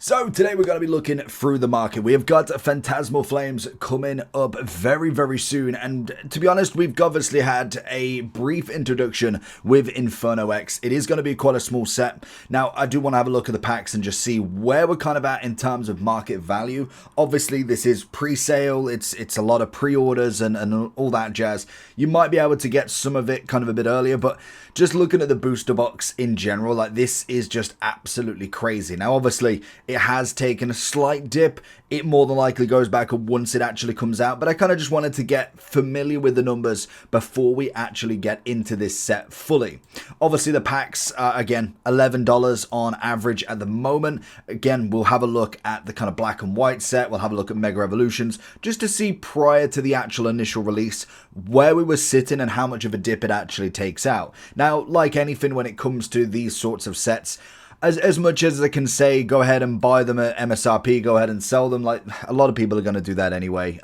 So today we're going to be looking through the market. We have got Phantasmal Flames coming up very, very soon. And to be honest, we've obviously had a brief introduction with Inferno X. It is going to be quite a small set. Now, I do want to have a look at the packs and just see where we're kind of at in terms of market value. Obviously, this is pre-sale. It's a lot of pre-orders and all that jazz. You might be able to get some of it kind of a bit earlier, but just looking at the booster box in general, like this is just absolutely crazy. Now, obviously, it has taken a slight dip. It more than likely goes back once it actually comes out, but I kind of just wanted to get familiar with the numbers before we actually get into this set fully. Obviously, the packs are, again, $11 on average at the moment. Again, we'll have a look at the kind of black and white set. We'll have a look at Mega Evolutions just to see prior to the actual initial release where we were sitting and how much of a dip it actually takes out. Now, like anything when it comes to these sorts of sets, as much as I can say, go ahead and buy them at MSRP, go ahead and sell them, like a lot of people are going to do that anyway.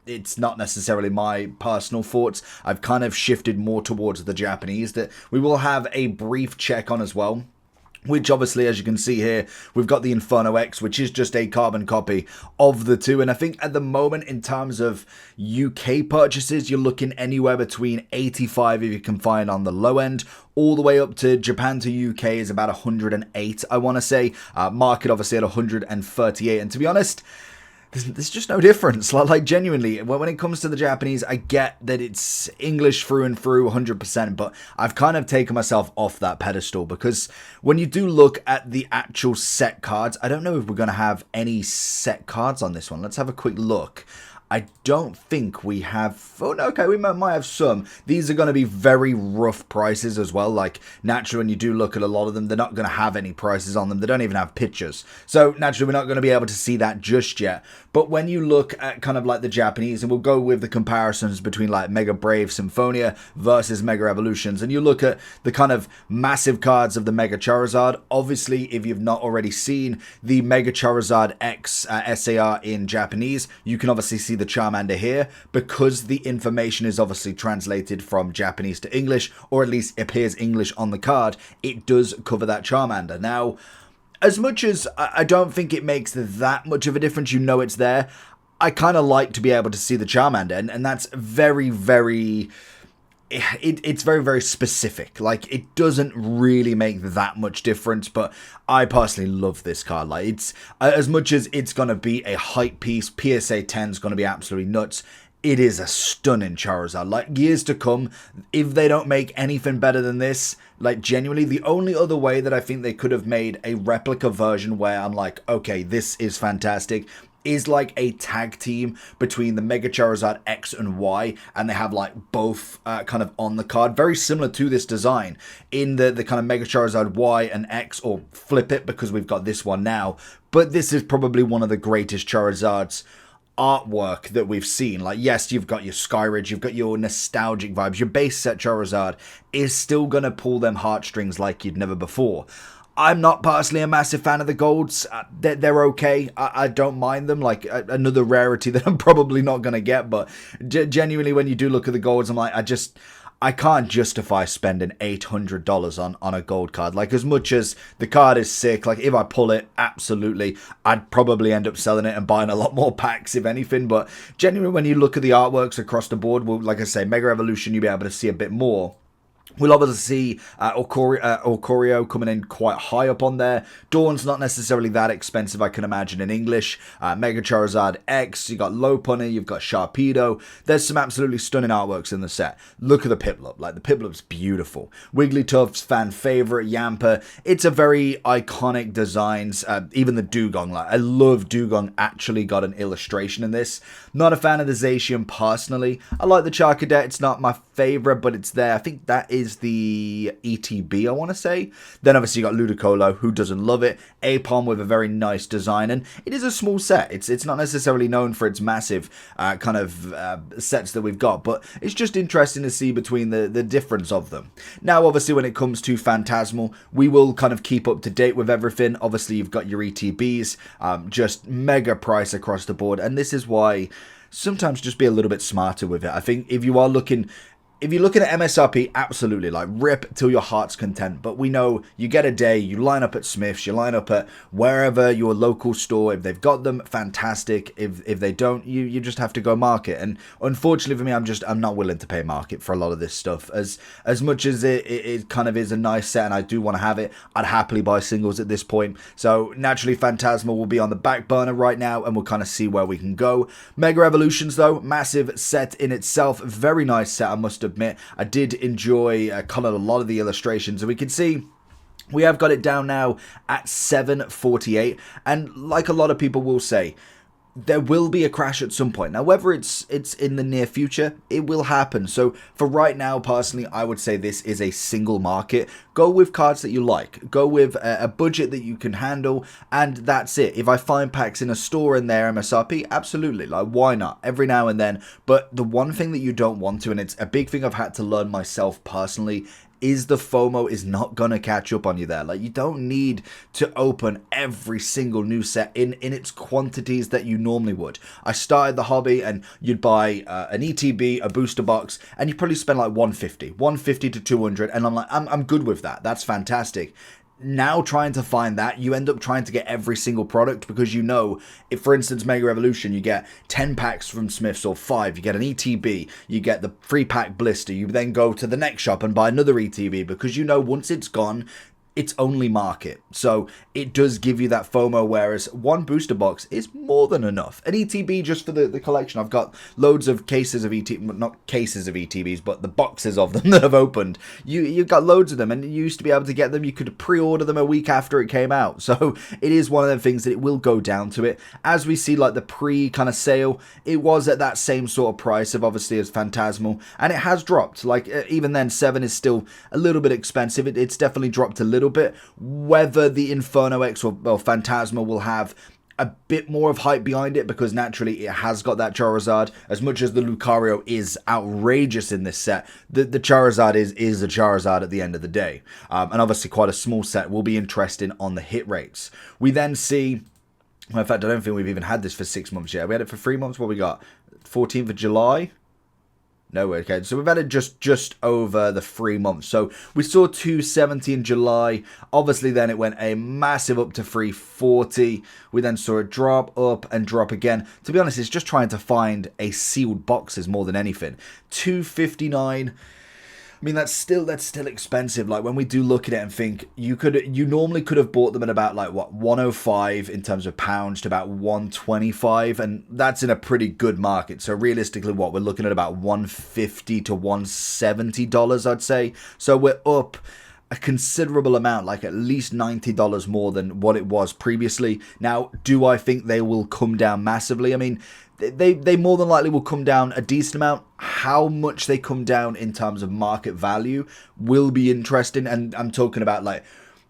It's not necessarily my personal thoughts. I've kind of shifted more towards the Japanese that we will have a brief check on as well. Which obviously, as you can see here, we've got the Inferno X, which is just a carbon copy of the two. And I think at the moment, in terms of UK purchases, you're looking anywhere between 85 if you can find on the low end, all the way up to Japan to UK is about 108, I want to say. Market obviously at 138. And to be honest, there's just no difference. Like genuinely, when it comes to the Japanese, I get that it's English through and through 100%, but I've kind of taken myself off that pedestal because when you do look at the actual set cards, I don't know if we're going to have any set cards on this one. Let's have a quick look. I don't think we have... Oh, no, okay, we might have some. These are going to be very rough prices as well. Like, naturally, when you do look at a lot of them, they're not going to have any prices on them. They don't even have pictures. So, naturally, we're not going to be able to see that just yet. But when you look at kind of like the Japanese, and we'll go with the comparisons between like Mega Brave Symphonia versus Mega Evolutions, and you look at the kind of massive cards of the Mega Charizard, obviously, if you've not already seen the Mega Charizard X SAR in Japanese, you can obviously see the Charmander here because the information is obviously translated from Japanese to English, or at least appears English on the card. It does cover that Charmander. Now, as much as I don't think it makes that much of a difference, you know it's there, I kind of like to be able to see the Charmander, and that's very, very... It's very, very specific. Like, it doesn't really make that much difference, but I personally love this card. Like, it's as much as it's going to be a hype piece, PSA 10 is going to be absolutely nuts. It is a stunning Charizard. Like, years to come, if they don't make anything better than this, like, genuinely, the only other way that I think they could have made a replica version where I'm like, okay, this is fantastic, is like a tag team between the Mega Charizard X and Y, and they have like both kind of on the card, very similar to this design in the kind of Mega Charizard Y and X, or flip it because we've got this one now. But this is probably one of the greatest Charizards artwork that we've seen. Like, yes, you've got your Skyridge, you've got your nostalgic vibes, your base set Charizard is still gonna pull them heartstrings like you'd never before. I'm not personally a massive fan of the golds. They're okay. I don't mind them. Like, another rarity that I'm probably not going to get. But genuinely, when you do look at the golds, I'm like, I can't justify spending $800 on a gold card. Like, as much as the card is sick, like, if I pull it, absolutely, I'd probably end up selling it and buying a lot more packs, if anything. But genuinely, when you look at the artworks across the board, well, like I say, Mega Evolution, you'll be able to see a bit more. We'll obviously see Oricorio coming in quite high up on there. Dawn's not necessarily that expensive, I can imagine, in English. Mega Charizard X, you got Lopunny, you've got Sharpedo. There's some absolutely stunning artworks in the set. Look at the Piplup. Like, the Piplup's beautiful. Wigglytuff's fan favorite, Yamper. It's a very iconic designs. Even the Dugong. Like, I love Dugong actually got an illustration in this. Not a fan of the Zacian personally. I like the Charcadet. It's not my favorite, but it's there. I think that is the ETB, I want to say. Then obviously you got Ludicolo, who doesn't love it. Apom with a very nice design, and it is a small set. It's not necessarily known for its massive kind of sets that we've got, but it's just interesting to see between the difference of them. Now, obviously, when it comes to Phantasmal, we will kind of keep up to date with everything. Obviously, you've got your ETBs, just mega price across the board, and this is why sometimes just be a little bit smarter with it. I think if you are looking if you're looking at MSRP, absolutely, like rip till your heart's content. But we know you get a day, you line up at Smith's, you line up at wherever your local store. If they've got them, fantastic. If they don't, you just have to go market. And unfortunately for me, I'm not willing to pay market for a lot of this stuff. As much as it kind of is a nice set, and I do want to have it, I'd happily buy singles at this point. So naturally, Phantasmal will be on the back burner right now, and we'll kind of see where we can go. Mega Evolutions though, massive set in itself, very nice set, I must admit. I did enjoy colored a lot of the illustrations, and we can see we have got it down now at 748, and like a lot of people will say, there will be a crash at some point. Now, whether it's in the near future, it will happen. So for right now, personally, I would say this is a single market. Go with cards that you like. Go with a budget that you can handle, and that's it. If I find packs in a store in their MSRP, absolutely. Like, why not? Every now and then. But the one thing that you don't want to, and it's a big thing I've had to learn myself personally, is the FOMO is not going to catch up on you there. Like, you don't need to open every single new set in its quantities that you normally would. I started the hobby and you'd buy an ETB, a booster box, and you'd probably spend like 150 to 200, and I'm like, I'm good with that. That's fantastic. Now trying to find that, you end up trying to get every single product, because you know, if for instance Mega Evolution, you get 10 packs from Smith's or 5, you get an ETB, you get the free pack blister, you then go to the next shop and buy another ETB, because you know once it's gone, it's only market. So it does give you that FOMO, whereas one booster box is more than enough. An ETB just for the collection. I've got loads of cases of not cases of ETBs, but the boxes of them that have opened. You've got loads of them, and you used to be able to get them. You could pre-order them a week after it came out. So it is one of the things that it will go down to it. As we see, like the pre kind of sale, it was at that same sort of price of obviously as Phantasmal, and it has dropped. Like even then, 7 is still a little bit expensive. It's definitely dropped a little bit. Whether the Inferno X or Phantasma will have a bit more of hype behind it, because naturally it has got that Charizard. As much as the Lucario is outrageous in this set, the Charizard is a Charizard at the end of the day. And obviously quite a small set will be interesting on the hit rates. We then see, well, in fact I don't think we've even had this for 6 months yet. We had it for 3 months. What we got? 14th of July? No, okay, so we've had it just over the 3 months. So we saw 270 in July. Obviously, then it went a massive up to 340. We then saw it drop up and drop again. To be honest, it's just trying to find a sealed boxes more than anything. 259. I mean, that's still expensive. Like, when we do look at it and think, you normally could have bought them at about like what, 105 in terms of pounds to about 125, and that's in a pretty good market. So realistically, what we're looking at about 150 to 170 dollars, I'd say. So we're up a considerable amount, like at least $90 more than what it was previously. Now, do I think they will come down massively? I mean, they more than likely will come down a decent amount. How much they come down in terms of market value will be interesting. And I'm talking about like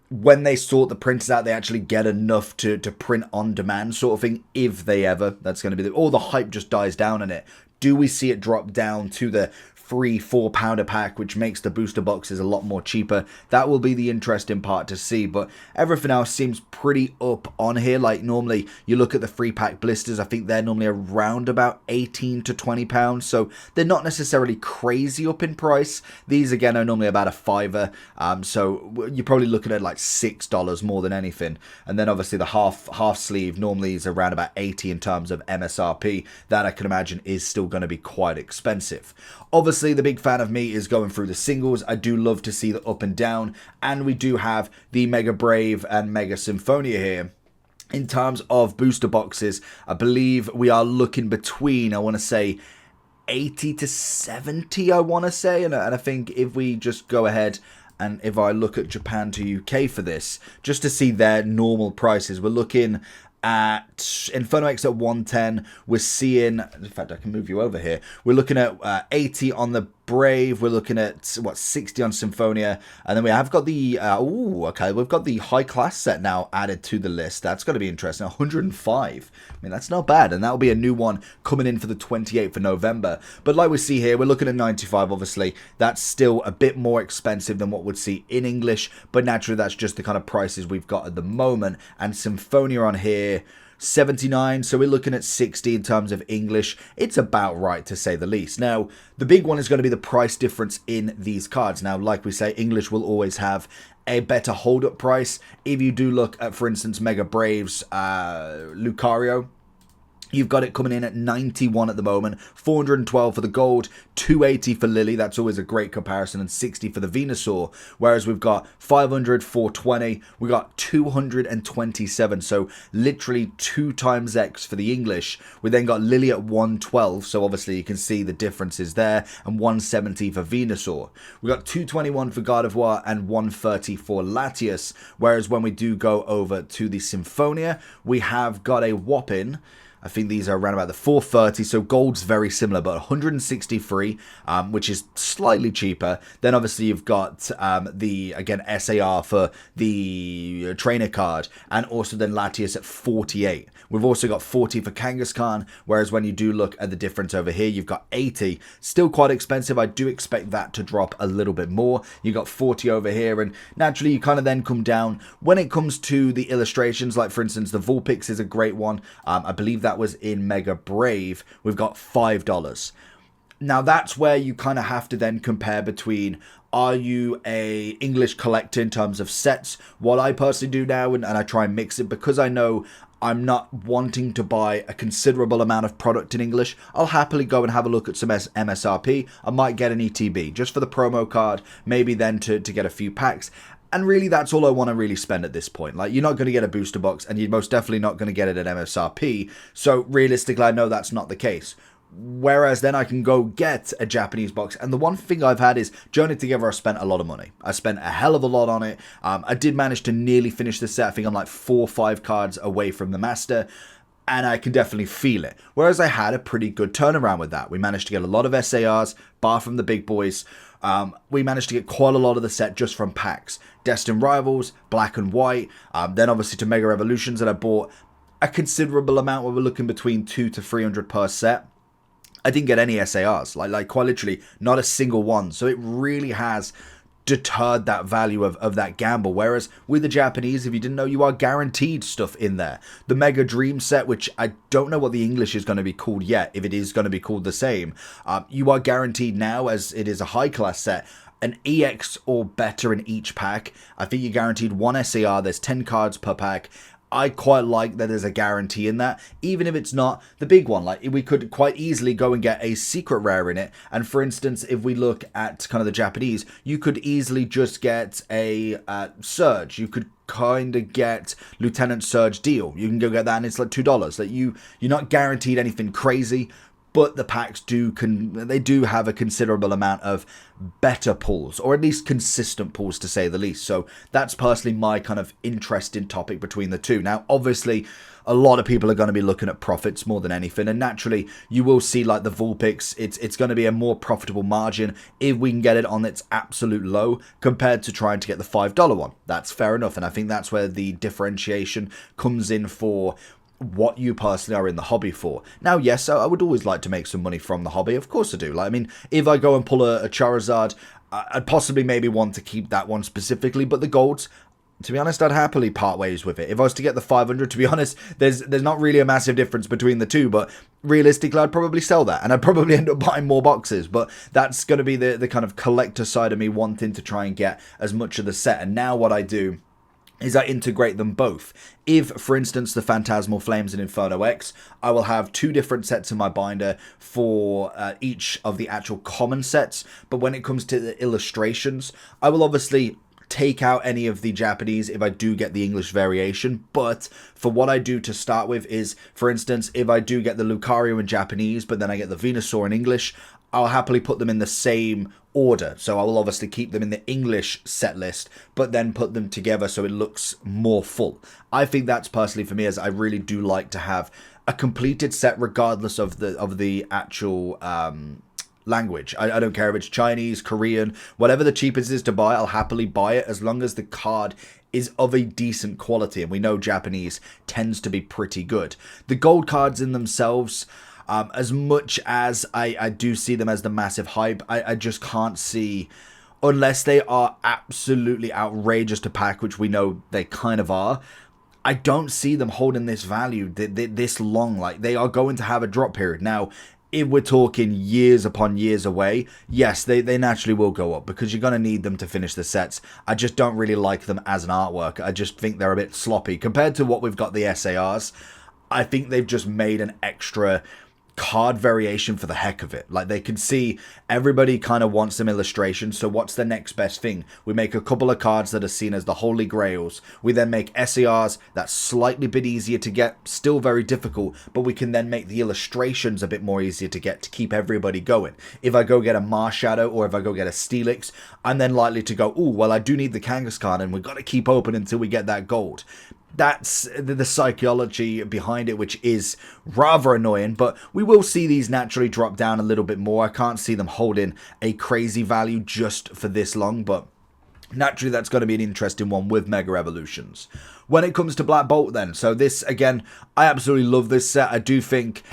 when they sort the printers out, they actually get enough to print on demand sort of thing. If they ever, that's going to be all the hype just dies down on it. Do we see it drop down to the £3-4 a pack, which makes the booster boxes a lot more cheaper? That will be the interesting part to see, but everything else seems pretty up on here. Like, normally you look at the free pack blisters, I think they're normally around about 18 to 20 pounds, so they're not necessarily crazy up in price. These again are normally about a $5, so you're probably looking at like $6 more than anything. And then obviously the half sleeve normally is around about 80 in terms of MSRP. That I can imagine is still going to be quite expensive. Obviously, the big fan of me is going through the singles. I do love to see the up and down, and we do have the Mega Brave and Mega Symphonia here. In terms of booster boxes, I believe we are looking between, I want to say, 80 to 70, I want to say, and I think if we just go ahead and if I look at Japan to UK for this, just to see their normal prices, we're looking at Inferno X at 110. We're seeing, in fact I can move you over here, we're looking at 80 on the Brave, we're looking at what, 60 on Symphonia, and then we have got the we've got the high class set now added to the list. That's going to be interesting. 105. I mean, that's not bad, and that'll be a new one coming in for the 28th of November. But like we see here, we're looking at 95. Obviously that's still a bit more expensive than what we'd see in English, but naturally that's just the kind of prices we've got at the moment. And Symphonia on here, 79, so we're looking at 60 in terms of English. It's about right, to say the least. Now, the big one is going to be the price difference in these cards. Now, like we say, English will always have a better hold-up price. If you do look at, for instance, Mega Braves Lucario, you've got it coming in at 91 at the moment, 412 for the gold, 280 for Lily. That's always a great comparison, and 60 for the Venusaur. Whereas we've got 500, 420, we got 227. So literally 2 times X for the English. We then got Lily at 112. So obviously you can see the differences there, and 170 for Venusaur. We got 221 for Gardevoir and 130 for Latias. Whereas when we do go over to the Symphonia, we have got a whopping, I think these are around about the 430, so gold's very similar, but 163, which is slightly cheaper. Then obviously you've got the, again, SAR for the trainer card, and also then Latias at 48. We've also got 40 for Kangaskhan, whereas when you do look at the difference over here, you've got 80. Still quite expensive. I do expect that to drop a little bit more. You got 40 over here, and naturally you kind of then come down when it comes to the illustrations. Like for instance, the Vulpix is a great one. I believe that was in Mega Brave. We've got $5. Now that's where you kind of have to then compare between, are you a English collector in terms of sets? What I personally do now, and I try and mix it, because I know I'm not wanting to buy a considerable amount of product in English. I'll happily go and have a look at some MSRP. I might get an ETB just for the promo card, maybe then to get a few packs. And really, that's all I want to really spend at this point. Like, you're not going to get a booster box, and you're most definitely not going to get it at MSRP. So realistically, I know that's not the case. Whereas then I can go get a Japanese box. And the one thing I've had is, Journey Together, I spent a lot of money. I spent a hell of a lot on it. I did manage to nearly finish the set. I think I'm like 4 or 5 cards away from the master. And I can definitely feel it. Whereas I had a pretty good turnaround with that. We managed to get a lot of SARs, bar from the big boys. We managed to get quite a lot of the set just from packs. Destined Rivals, Black and White, then obviously to Mega Evolutions that I bought a considerable amount, where we're looking between 200 to 300 per set. I didn't get any SARs, like quite literally not a single one. So it really has deterred that value of that gamble. Whereas with the Japanese, if you didn't know, you are guaranteed stuff in there. The Mega Dream set, which I don't know what the English is going to be called yet, if it is going to be called the same, you are guaranteed now, as it is a high class set, an EX or better in each pack. I think you're guaranteed 1 SAR. There's 10 cards per pack. I quite like that there's a guarantee in that, even if it's not the big one. Like, we could quite easily go and get a secret rare in it. And for instance, if we look at kind of the Japanese, you could easily just get a Surge. You could kind of get Lieutenant Surge Deal. You can go get that, and it's like $2. Like, you're not guaranteed anything crazy. But the packs do have a considerable amount of better pulls, or at least consistent pulls, to say the least. So that's personally my kind of interesting topic between the two. Now, obviously, a lot of people are going to be looking at profits more than anything, and naturally, you will see like the Vulpix. It's going to be a more profitable margin if we can get it on its absolute low compared to trying to get the $5 one. That's fair enough, and I think that's where the differentiation comes in for what you personally are in the hobby for. Now, yes, I would always like to make some money from the hobby. Of course I do. Like, I mean, if I go and pull a Charizard, I'd possibly maybe want to keep that one specifically, but the golds, to be honest, I'd happily part ways with it. If I was to get the 500, to be honest, there's not really a massive difference between the two, but realistically, I'd probably sell that, and I'd probably end up buying more boxes. But that's going to be the kind of collector side of me, wanting to try and get as much of the set. And now what I do is I integrate them both. If, for instance, the Phantasmal Flames and Inferno X, I will have 2 different sets in my binder for each of the actual common sets. But when it comes to the illustrations, I will obviously take out any of the Japanese if I do get the English variation. But for what I do to start with is, for instance, if I do get the Lucario in Japanese, but then I get the Venusaur in English, I'll happily put them in the same order. So I will obviously keep them in the English set list, but then put them together so it looks more full. I think that's personally for me, as I really do like to have a completed set regardless of the actual language. I don't care if it's Chinese, Korean, whatever the cheapest is to buy, I'll happily buy it as long as the card is of a decent quality. And we know Japanese tends to be pretty good. The gold cards in themselves, as much as I do see them as the massive hype, I just can't see, unless they are absolutely outrageous to pack, which we know they kind of are, I don't see them holding this value this long. Like, they are going to have a drop period. Now, if we're talking years upon years away, yes, they naturally will go up because you're going to need them to finish the sets. I just don't really like them as an artwork. I just think they're a bit sloppy. Compared to what we've got the SARs, I think they've just made an extra card variation for the heck of it. Like, they can see everybody kind of wants some illustrations, so what's the next best thing? We make a couple of cards that are seen as the holy grails. We then make SARs that's slightly bit easier to get, still very difficult, but we can then make the illustrations a bit more easier to get to keep everybody going. If I go get a Marshadow or if I go get a Steelix, I'm then likely to go, oh, well, I do need the Kangaskhan card and we've got to keep open until we get that gold. That's the psychology behind it, which is rather annoying, but we will see these naturally drop down a little bit more. I can't see them holding a crazy value just for this long, but naturally that's going to be an interesting one with Mega Evolutions. When it comes to Black Bolt then, so this, again, I absolutely love this set. I do think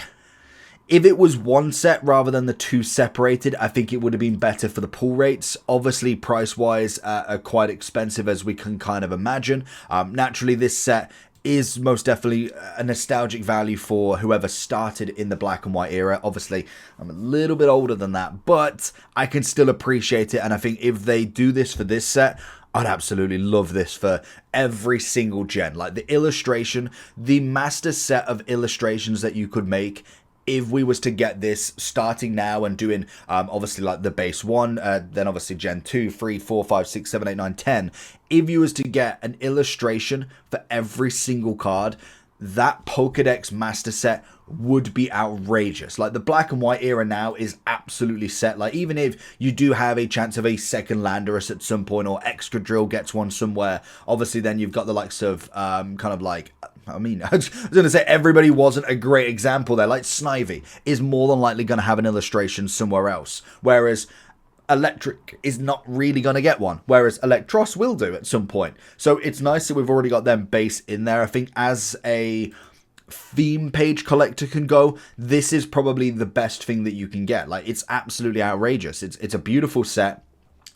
if it was one set rather than the two separated, I think it would have been better for the pull rates. Obviously, price-wise, are quite expensive as we can kind of imagine. Naturally, this set is most definitely a nostalgic value for whoever started in the black and white era. Obviously, I'm a little bit older than that, but I can still appreciate it. And I think if they do this for this set, I'd absolutely love this for every single gen. Like, the illustration, the master set of illustrations that you could make if we was to get this starting now and doing obviously like the base 1, then obviously gen 2, 3, 4, 5, 6, 7, 8, 9, 10, if you was to get an illustration for every single card, that Pokédex master set would be outrageous. Like, the black and white era now is absolutely set. Like, even if you do have a chance of a second Landorus at some point, or Extra Drill gets one somewhere, obviously then you've got the likes of kind of like, I mean, I was going to say everybody wasn't a great example there. Like, Snivy is more than likely going to have an illustration somewhere else, whereas Electric is not really going to get one, whereas Electros will do at some point. So it's nice that we've already got them base in there. I think as a theme page collector can go, this is probably the best thing that you can get. Like, it's absolutely outrageous. It's a beautiful set.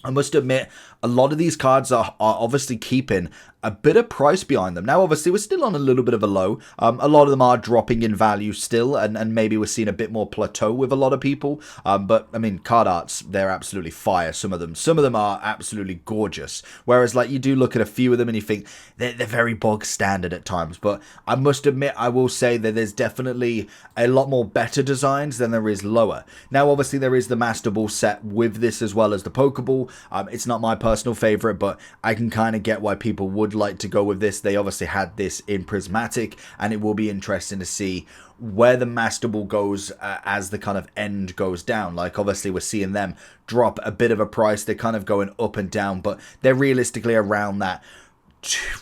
I must admit, a lot of these cards are obviously keeping a bit of price behind them. Now, obviously, we're still on a little bit of a low. A lot of them are dropping in value still, and maybe we're seeing a bit more plateau with a lot of people. But, I mean, card arts, they're absolutely fire, some of them. Some of them are absolutely gorgeous. Whereas, like, you do look at a few of them and you think they're very bog standard at times. But I must admit, I will say that there's definitely a lot more better designs than there is lower. Now, obviously, there is the Master Ball set with this as well as the Pokeball. It's not my personal favorite, but I can kind of get why people would like to go with this. They obviously had this in Prismatic, and it will be interesting to see where the Master Ball goes as the kind of end goes down. Like, obviously we're seeing them drop a bit of a price. They're kind of going up and down, but they're realistically around that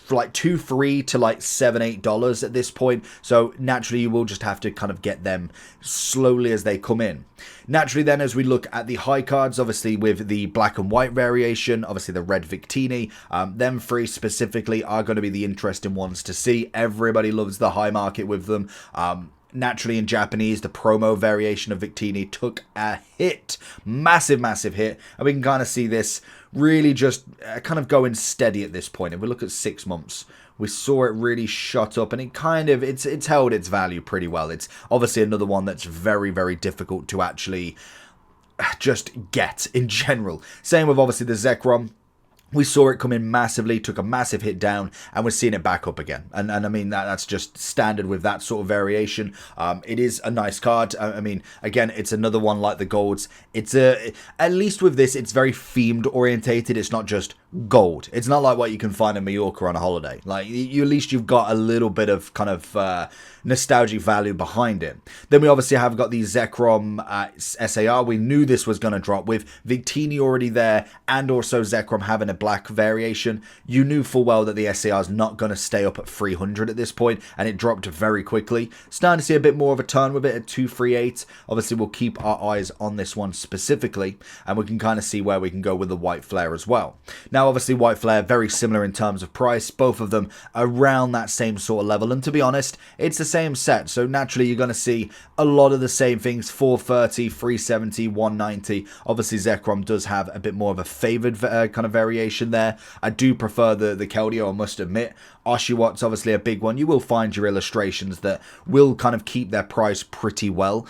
like $2, $3 to like $7, $8 at this point. So naturally you will just have to kind of get them slowly as they come in. Naturally then, as we look at the high cards, obviously with the black and white variation, obviously the red Victini, them three specifically are going to be the interesting ones to see. Everybody loves the high market with them. Naturally, in Japanese, the promo variation of Victini took a hit. Massive, massive hit. And we can kind of see this really just kind of going steady at this point. If we look at 6 months, we saw it really shot up, and it kind of, it's held its value pretty well. It's obviously another one that's very, very difficult to actually just get in general. Same with obviously the Zekrom. We saw it come in massively, took a massive hit down, and we're seeing it back up again. And I mean, that's just standard with that sort of variation. It is a nice card. I mean, again, it's another one like the golds. It's at least with this, it's very themed orientated. It's not just gold. It's not like what you can find in Mallorca on a holiday. Like, at least you've got a little bit of kind of nostalgic value behind it. Then we obviously have got the Zekrom SAR. We knew this was going to drop with Victini already there, and also Zekrom having a black variation. You knew full well that the SAR is not going to stay up at 300 at this point, and it dropped very quickly. Starting to see a bit more of a turn with it at 238. Obviously, we'll keep our eyes on this one specifically, and we can kind of see where we can go with the white flare as well. Now, Now, obviously, White Flare, very similar in terms of price. Both of them around that same sort of level. And to be honest, it's the same set. So naturally, you're going to see a lot of the same things. 430, 370, 190. Obviously, Zekrom does have a bit more of a favored kind of variation there. I do prefer the Keldeo, I must admit. Oshawott obviously a big one. You will find your illustrations that will kind of keep their price pretty well.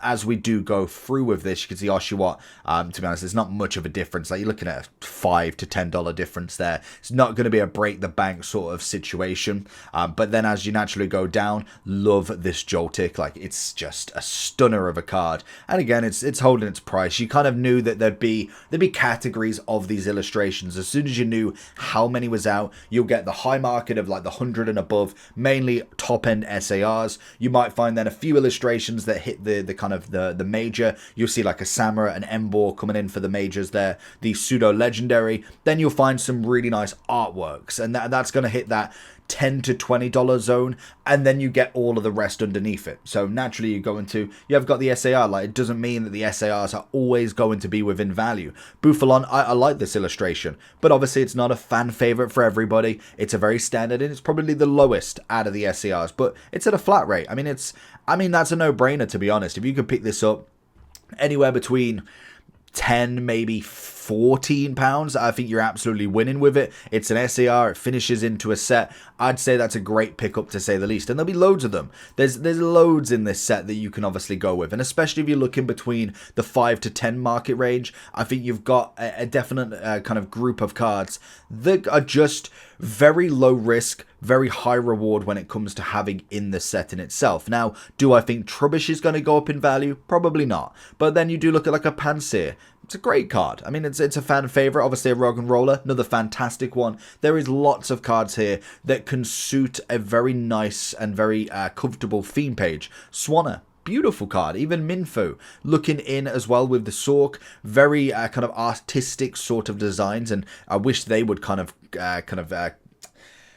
As we do go through with this, you can see Oshawott, to be honest, there's not much of a difference. Like, you're looking at a $5 to $10 difference there. It's not going to be a break the bank sort of situation. But then as you naturally go down, love this Joltik. Like, it's just a stunner of a card. And again, it's holding its price. You kind of knew that there'd be categories of these illustrations. As soon as you knew how many was out, you'll get the high market of like the 100 and above, mainly top end SARs. You might find then a few illustrations that hit the kind of the major. You'll see like a Samura and Embor coming in for the majors there, the pseudo legendary. Then you'll find some really nice artworks, and that's going to hit that $10 to $20 zone, and then you get all of the rest underneath it. So naturally you have got the SAR. Like, it doesn't mean that the SARs are always going to be within value. Bouffalon, I like this illustration, but obviously it's not a fan favorite for everybody. It's a very standard, and it's probably the lowest out of the SARs, but it's at a flat rate. I mean that's a no-brainer, to be honest. If you could pick this up anywhere between 10, maybe £14, I think you're absolutely winning with it. It's an SAR, it finishes into a set. I'd say that's a great pickup, to say the least, and there'll be loads of them. There's loads in this set that you can obviously go with, and especially if you're looking between the 5 to 10 market range, I think you've got a definite kind of group of cards that are just very low risk, very high reward when it comes to having in the set in itself. Now, do I think Trubbish is going to go up in value? Probably not. But then you do look at like a Pansear. It's a great card. I mean, it's a fan favorite. Obviously, a Rock and Roller, another fantastic one. There is lots of cards here that can suit a very nice and very comfortable theme page. Swanna, beautiful card. Even Minfu looking in as well with the Sork, very kind of artistic sort of designs, and I wish they would kind of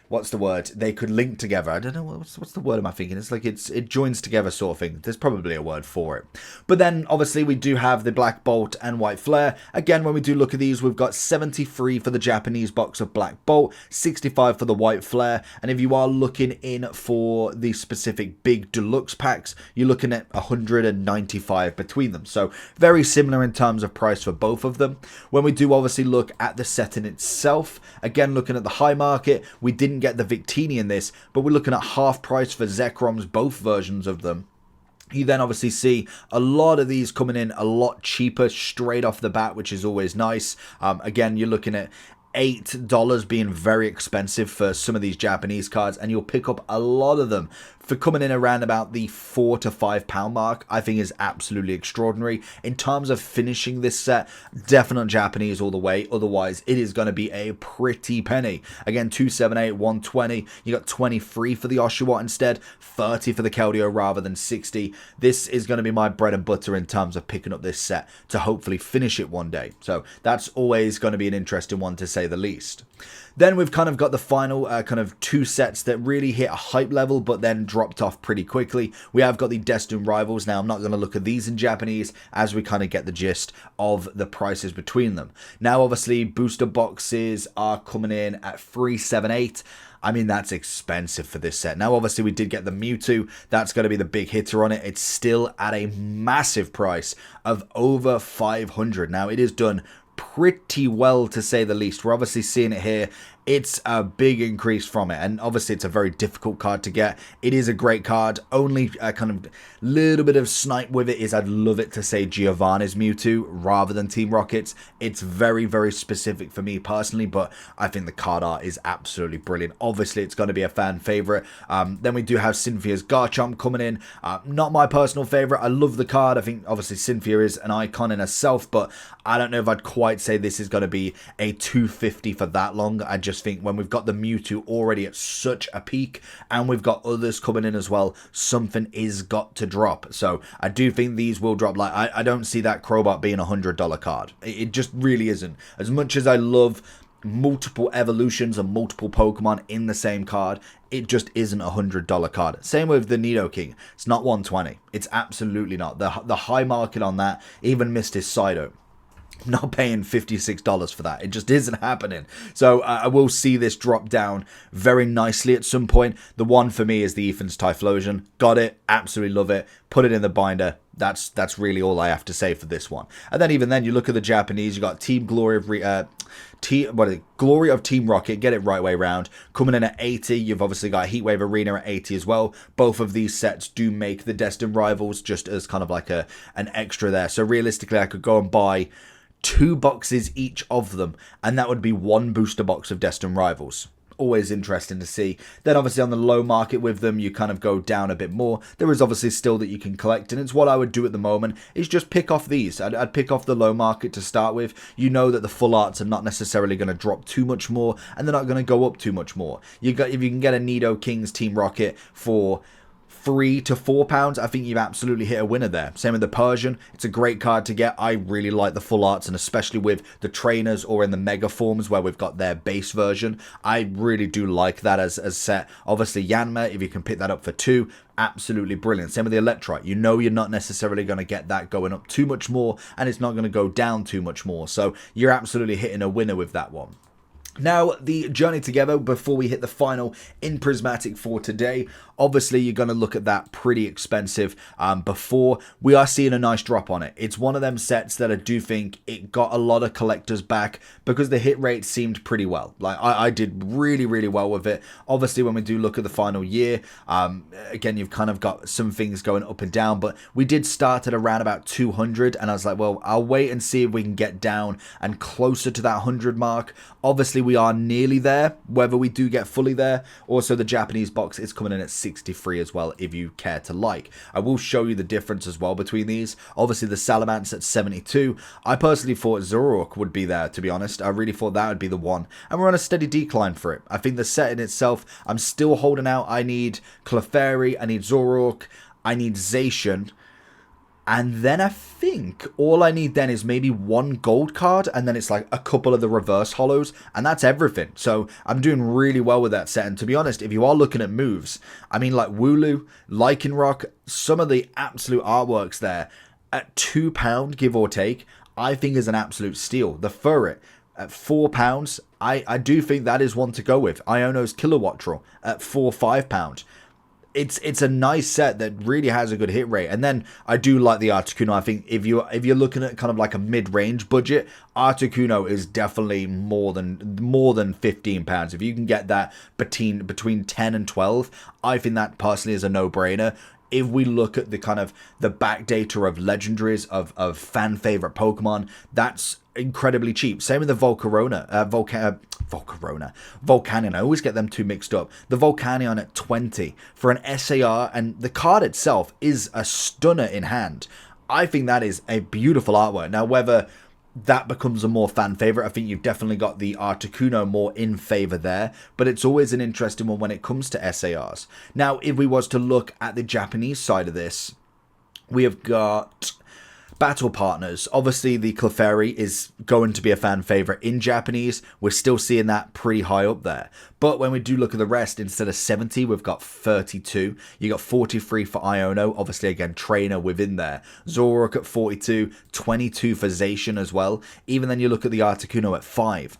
what's the word? They could link together. I don't know, what's the word am I thinking? It's like it joins together sort of thing. There's probably a word for it. But then obviously we do have the Black Bolt and White Flare. Again, when we do look at these, we've got 73 for the Japanese box of Black Bolt, 65 for the White Flare. And if you are looking in for the specific big deluxe packs, you're looking at 195 between them. So very similar in terms of price for both of them. When we do obviously look at the set in itself, again, looking at the high market, we didn't get the Victini in this, but we're looking at half price for Zekroms, both versions of them. You then obviously see a lot of these coming in a lot cheaper straight off the bat, which is always nice. Again, you're looking at $8 being very expensive for some of these Japanese cards, and you'll pick up a lot of them for coming in around about the £4 to £5 mark. I think is absolutely extraordinary. In terms of finishing this set, definite Japanese all the way, otherwise it is going to be a pretty penny. Again, 278, 120, you got 23 for the Oshawott instead, 30 for the Keldeo rather than 60. This is going to be my bread and butter in terms of picking up this set to hopefully finish it one day. So that's always going to be an interesting one, to say the least. Then we've kind of got the final kind of two sets that really hit a hype level but then dropped off pretty quickly. We have got the Destined Rivals. Now, I'm not going to look at these in Japanese as we kind of get the gist of the prices between them. Now, obviously, booster boxes are coming in at 378. I mean, that's expensive for this set. Now, obviously, we did get the Mewtwo. That's going to be the big hitter on it. It's still at a massive price of over 500. Now, it is done pretty well, to say the least. We're obviously seeing it here. It's a big increase from it, and obviously it's a very difficult card to get. It is a great card. Only kind of little bit of snipe with it is I'd love it to say Giovanni's Mewtwo rather than Team Rocket's. It's very, very specific for me personally, but I think the card art is absolutely brilliant. Obviously, it's going to be a fan favorite. Then we do have Cynthia's Garchomp coming in. Not my personal favorite. I love the card. I think obviously Cynthia is an icon in herself, but I don't know if I'd quite say this is going to be a 250 for that long. I just think when we've got the Mewtwo already at such a peak and we've got others coming in as well, something is got to drop. So I do think these will drop. Like I don't see that Crowbot being $100 card. It just really isn't. As much as I love multiple evolutions and multiple Pokemon in the same card, it just isn't $100 card. Same with the Nidoking. It's not 120. It's absolutely not. The high market on that even missed his Psyduck. I'm not paying $56 for that. It just isn't happening. So I will see this drop down very nicely at some point. The one for me is the Ethan's Typhlosion. Got it. Absolutely love it. Put it in the binder. That's really all I have to say for this one. And then even then, you look at the Japanese. You got Team Glory of Glory of Team Rocket. Get it right way round. Coming in at 80. You've obviously got Heatwave Arena at 80 as well. Both of these sets do make the Destined Rivals just as kind of like an extra there. So realistically, I could go and buy 2 boxes each of them, and that would be 1 booster box of Destined Rivals. Always interesting to see. Then obviously on the low market with them, you kind of go down a bit more. There is obviously still that you can collect, and it's what I would do at the moment, is just pick off these. I'd pick off the low market to start with. You know that the full arts are not necessarily going to drop too much more, and they're not going to go up too much more. If you can get a Nido Kings Team Rocket for £3 to £4, I think you've absolutely hit a winner there. Same with the Persian. It's a great card to get. I really like the full arts, and especially with the trainers or in the mega forms where we've got their base version. I really do like that as set. Obviously Yanma, if you can pick that up for 2, absolutely brilliant. Same with the Electrite. You know you're not necessarily going to get that going up too much more, and it's not going to go down too much more. So you're absolutely hitting a winner with that one. Now, the Journey Together, before we hit the final in Prismatic for today, obviously you're going to look at that pretty expensive before. We are seeing a nice drop on it. It's one of them sets that I do think it got a lot of collectors back because the hit rate seemed pretty well. Like, I did really, really well with it. Obviously, when we do look at the final year, again, you've kind of got some things going up and down, but we did start at around about 200, and I was like, well, I'll wait and see if we can get down and closer to that 100 mark. Obviously, we are nearly there, whether we do get fully there. Also, the Japanese box is coming in at 63 as well, if you care to like. I will show you the difference as well between these. Obviously, the Salamence at 72. I personally thought Zoroark would be there, to be honest. I really thought that would be the one. And we're on a steady decline for it. I think the set in itself, I'm still holding out. I need Clefairy, I need Zoroark, I need Zacian. And then I think all I need then is maybe 1 gold card, and then it's like a couple of the reverse hollows, and that's everything. So I'm doing really well with that set. And to be honest, if you are looking at moves, I mean, like Wooloo, Lycanroc, some of the absolute artworks there at £2, give or take, I think is an absolute steal. The Furret at £4, I do think that is one to go with. Iono's Kilowattrel at £4-5. It's a nice set that really has a good hit rate. And then I do like the Articuno. I think if you're looking at kind of like a mid-range budget, Articuno is definitely more than £15. If you can get that between 10 and 12, I think that personally is a no-brainer. If we look at the kind of the back data of legendaries of fan favorite Pokemon, that's incredibly cheap. Same with the Volcarona, Volcanion. I always get them two mixed up. The Volcanion at 20 for an SAR, and the card itself is a stunner in hand. I think that is a beautiful artwork. Now, whether that becomes a more fan favorite, I think you've definitely got the Articuno more in favor there, but it's always an interesting one when it comes to SARs. Now, if we was to look at the Japanese side of this, we have got battle partners. Obviously, the Clefairy is going to be a fan favorite in Japanese. We're still seeing that pretty high up there. But when we do look at the rest, instead of 70, we've got 32. You got 43 for Iono. Obviously, again, trainer within there. Zoroark at 42. 22 for Zacian as well. Even then, you look at the Articuno at 5.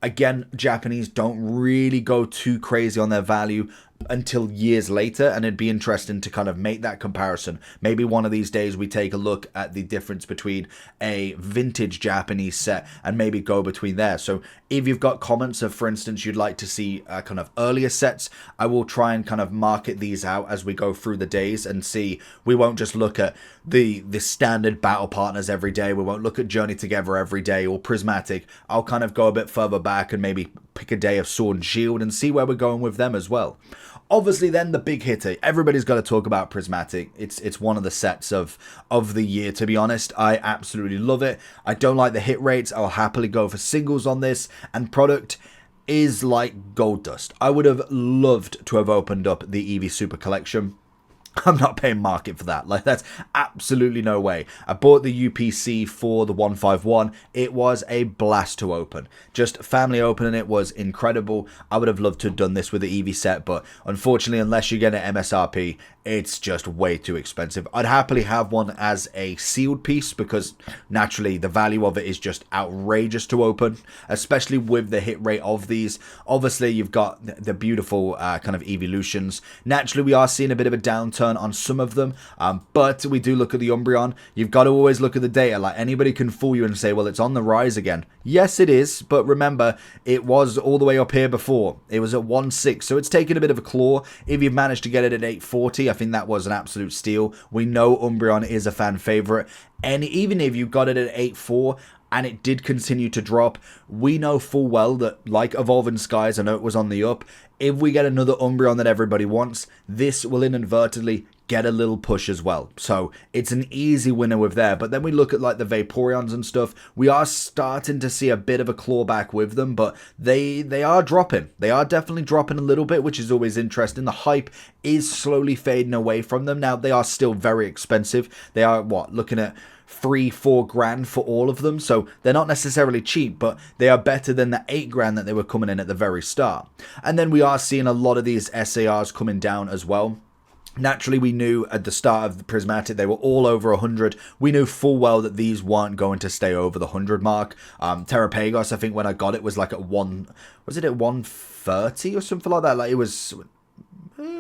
Again, Japanese don't really go too crazy on their value until years later, and it'd be interesting to kind of make that comparison. Maybe one of these days we take a look at the difference between a vintage Japanese set and maybe go between there. So if you've got comments of, for instance, you'd like to see kind of earlier sets, I will try and kind of market these out as we go through the days and see. We won't just look at the standard battle partners every day. We won't look at Journey Together every day or Prismatic. I'll kind of go a bit further back and maybe pick a day of Sword and Shield and see where we're going with them as well. Obviously, then the big hitter. Everybody's got to talk about Prismatic. It's one of the sets of the year, to be honest. I absolutely love it. I don't like the hit rates. I'll happily go for singles on this. And product is like gold dust. I would have loved to have opened up the Eevee Super Collection. I'm not paying market for that. Like, that's absolutely no way. I bought the UPC for the 151. It was a blast to open. Just family opening it was incredible. I would have loved to have done this with the Eevee set, but unfortunately, unless you get an MSRP, it's just way too expensive. I'd happily have one as a sealed piece because naturally the value of it is just outrageous to open, especially with the hit rate of these. Obviously, you've got the beautiful kind of evolutions. Naturally, we are seeing a bit of a downturn on some of them, but we do look at the Umbreon. You've got to always look at the data. Like, anybody can fool you and say, well, it's on the rise again. Yes, it is, but remember, it was all the way up here before. It was at 1.6, so it's taken a bit of a claw. If you've managed to get it at 840, I think that was an absolute steal. We know Umbreon is a fan favorite, and even if you got it at 8.4 and it did continue to drop, we know full well that, like Evolving Skies, I know it was on the up, if we get another Umbreon that everybody wants, this will inadvertently get a little push as well. So it's an easy winner with there. But then we look at like the Vaporeons and stuff. We are starting to see a bit of a clawback with them, but they are dropping. They are definitely dropping a little bit, which is always interesting. The hype is slowly fading away from them. Now, they are still very expensive. They are, what, looking at 3-4 grand for all of them, so they're not necessarily cheap, but they are better than the 8 grand that they were coming in at the very start. And then we are seeing a lot of these SARs coming down as well. Naturally, we knew at the start of the Prismatic they were all over 100. We knew full well that these weren't going to stay over the 100 mark. Terrapagos, I think when I got it, was like at 130 or something like that. Like, it was,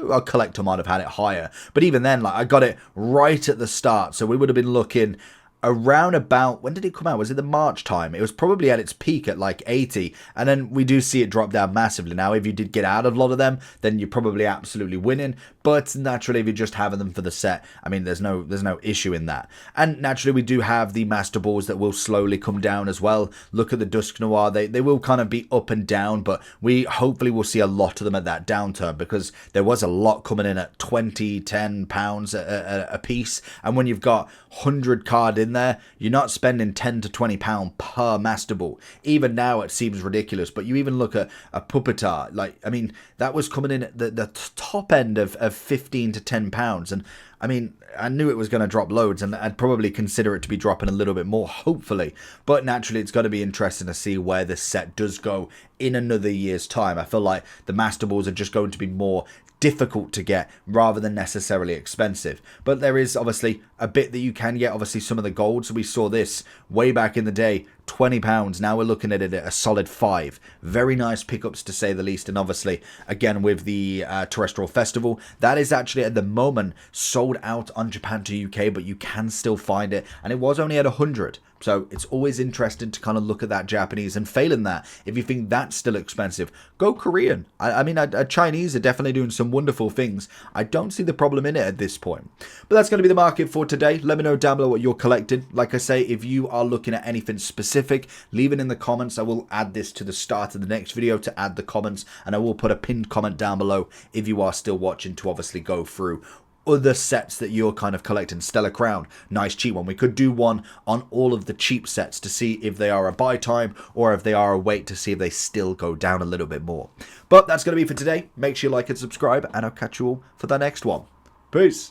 a collector might have had it higher, but even then, like, I got it right at the start, so we would have been looking around about, when did it come out? Was it the March time? It was probably at its peak at like 80, and then we do see it drop down massively. Now, if you did get out of a lot of them, then you're probably absolutely winning, but naturally, if you're just having them for the set, I mean, there's no issue in that. And naturally, we do have the Master Balls that will slowly come down as well. Look at the Dusk Noir. They will kind of be up and down, but we hopefully will see a lot of them at that downturn, because there was a lot coming in at 20, 10 pounds a piece, and when you've got 100 card in there, you're not spending 10 to 20 pound per Master Ball. Even now it seems ridiculous, but you even look at a Pupitar, like, I mean, that was coming in at the top end of 15 to 10 pounds, and I mean, I knew it was going to drop loads, and I'd probably consider it to be dropping a little bit more, hopefully. But naturally, it's going to be interesting to see where this set does go in another year's time. I feel like the Master Balls are just going to be more difficult to get rather than necessarily expensive. But there is obviously a bit that you can get. Obviously, some of the golds, we saw this way back in the day, £20. Now we're looking at it at a solid 5. Very nice pickups, to say the least. And obviously, again, with the Terrestrial Festival, that is actually at the moment sold out on Japan to UK, but you can still find it, and it was only at 100. So it's always interesting to kind of look at that Japanese, and failing that, if you think that's still expensive, go Korean. I mean, Chinese are definitely doing some wonderful things. I don't see the problem in it at this point. But that's going to be the market for today. Let me know down below what you're collecting. Like I say, if you are looking at anything specific, leave it in the comments. I will add this to the start of the next video to add the comments, and I will put a pinned comment down below if you are still watching, to obviously go through other sets that you're kind of collecting. Stellar Crown, nice cheap one. We could do one on all of the cheap sets to see if they are a buy time or if they are a wait, to see if they still go down a little bit more. But that's going to be for today. Make sure you like and subscribe, and I'll catch you all for the next one. Peace.